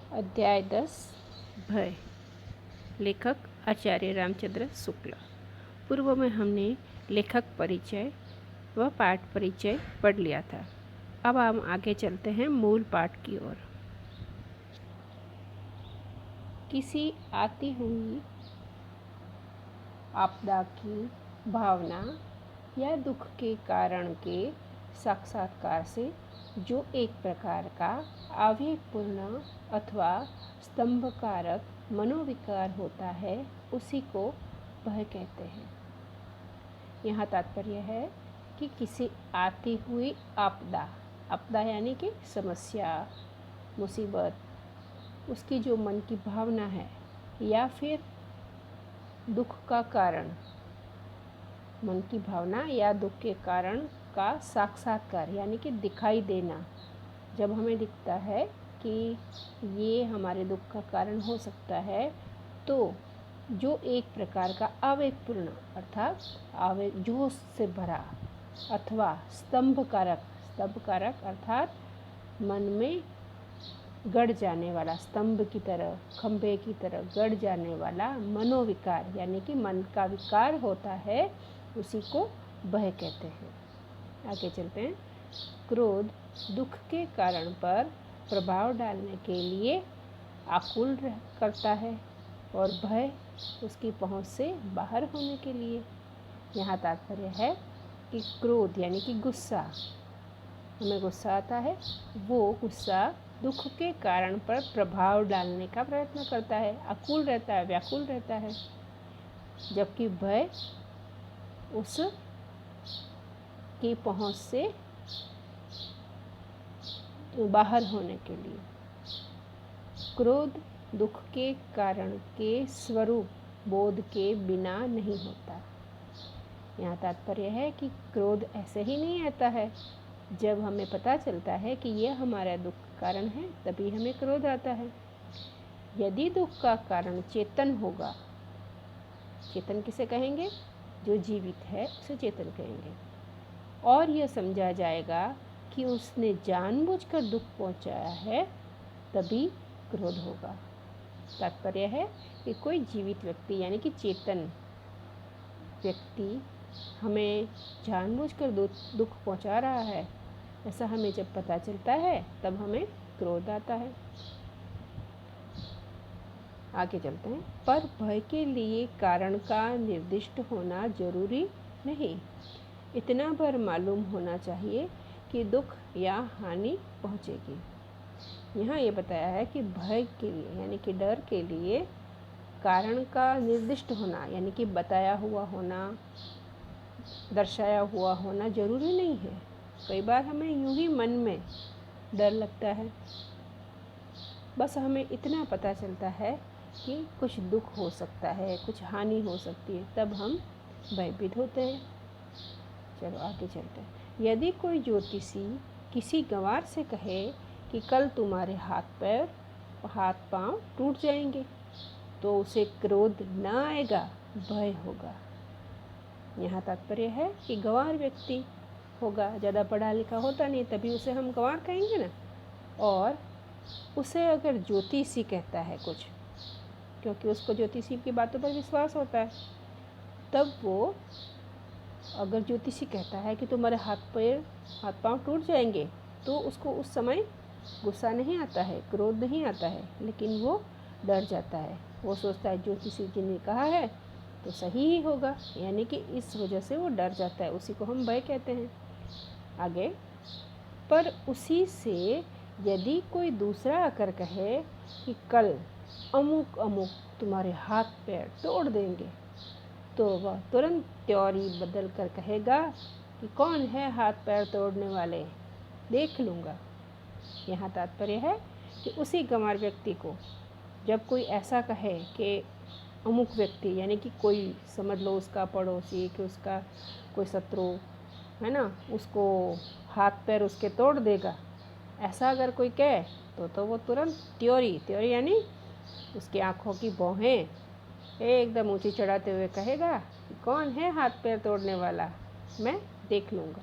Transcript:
अध्याय 10 भय। लेखक आचार्य रामचंद्र शुक्ल। पूर्व में हमने लेखक परिचय व पाठ परिचय पढ़ लिया था। अब हम आगे चलते हैं मूल पाठ की ओर। किसी आती हुई आपदा की भावना या दुख के कारण के साक्षात्कार से जो एक प्रकार का आवेगपूर्ण अथवा स्तंभकारक मनोविकार होता है उसी को भय कहते हैं। यहाँ तात्पर्य है कि किसी आती हुई आपदा यानी कि समस्या, मुसीबत, उसकी जो मन की भावना है या फिर दुख का कारण, मन की भावना या दुख के कारण का साक्षात्कार यानी कि दिखाई देना। जब हमें दिखता है कि ये हमारे दुख का कारण हो सकता है, तो जो एक प्रकार का आवेगपूर्ण अर्थात आवेग जोश से भरा अथवा स्तंभकारक अर्थात मन में गड़ जाने वाला, स्तंभ की तरह, खंभे की तरह गड़ जाने वाला मनोविकार यानी कि मन का विकार होता है, उसी को भय कहते हैं। आगे चलते हैं। क्रोध दुख के कारण पर प्रभाव डालने के लिए आकुल करता है और भय उसकी पहुंच से बाहर होने के लिए। यहाँ तात्पर्य है कि क्रोध यानी कि गुस्सा, हमें गुस्सा आता है, वो गुस्सा दुख के कारण पर प्रभाव डालने का प्रयत्न करता है, आकुल रहता है, व्याकुल रहता है, जबकि भय उस की पहुंच से बाहर होने के लिए। क्रोध दुख के कारण के स्वरूप बोध के बिना नहीं होता। यहाँ तात्पर्य है कि क्रोध ऐसे ही नहीं आता है। जब हमें पता चलता है कि यह हमारा दुख कारण है, तभी हमें क्रोध आता है। यदि दुख का कारण चेतन होगा, चेतन किसे कहेंगे? जो जीवित है उसे चेतन कहेंगे, और यह समझा जाएगा कि उसने जानबूझकर दुख पहुंचाया है, तभी क्रोध होगा। तात्पर्य है कि कोई जीवित व्यक्ति यानी कि चेतन व्यक्ति हमें जानबूझकर दुख पहुंचा रहा है, ऐसा हमें जब पता चलता है तब हमें क्रोध आता है। आगे चलते हैं। पर भय के लिए कारण का निर्दिष्ट होना जरूरी नहीं। इतना भर मालूम होना चाहिए कि दुख या हानि पहुंचेगी। यहाँ ये बताया है कि भय के लिए यानी कि डर के लिए कारण का निर्दिष्ट होना यानी कि बताया हुआ होना, दर्शाया हुआ होना जरूरी नहीं है। कई बार हमें यूं ही मन में डर लगता है, बस हमें इतना पता चलता है कि कुछ दुख हो सकता है, कुछ हानि हो सकती है, तब हम भयभीत होते हैं। चलो आगे चलते हैं। यदि कोई ज्योतिषी किसी गंवार से कहे कि कल तुम्हारे हाथ पांव टूट जाएंगे, तो उसे क्रोध न आएगा, भय होगा। यहाँ तात्पर्य है कि गंवार व्यक्ति होगा, ज़्यादा पढ़ा लिखा होता नहीं, तभी उसे हम गंवार कहेंगे ना। और उसे अगर ज्योतिषी कहता है कुछ, क्योंकि उसको ज्योतिषी की बातों पर विश्वास होता है, तब वो अगर ज्योतिषी कहता है कि तुम्हारे हाथ पांव टूट जाएंगे, तो उसको उस समय गुस्सा नहीं आता है, क्रोध नहीं आता है, लेकिन वो डर जाता है। वो सोचता है ज्योतिषी जी ने कहा है तो सही ही होगा, यानी कि इस वजह से वो डर जाता है। उसी को हम भय कहते हैं। आगे, पर उसी से यदि कोई दूसरा आकर कहे कि कल अमुक अमुक तुम्हारे हाथ पैर तोड़ देंगे, तो वह तुरंत त्योरी बदल कर कहेगा कि कौन है हाथ पैर तोड़ने वाले, देख लूँगा। यहाँ तात्पर्य है कि उसी गंवार व्यक्ति को जब कोई ऐसा कहे कि अमुक व्यक्ति यानी कि कोई, समझ लो उसका पड़ोसी, कि उसका कोई शत्रु है ना, उसको हाथ पैर उसके तोड़ देगा, ऐसा अगर कोई कहे तो वो तुरंत त्योरी यानी उसकी आँखों की भौहें एकदम ऊंची चढ़ाते हुए कहेगा कि कौन है हाथ पैर तोड़ने वाला, मैं देख लूँगा।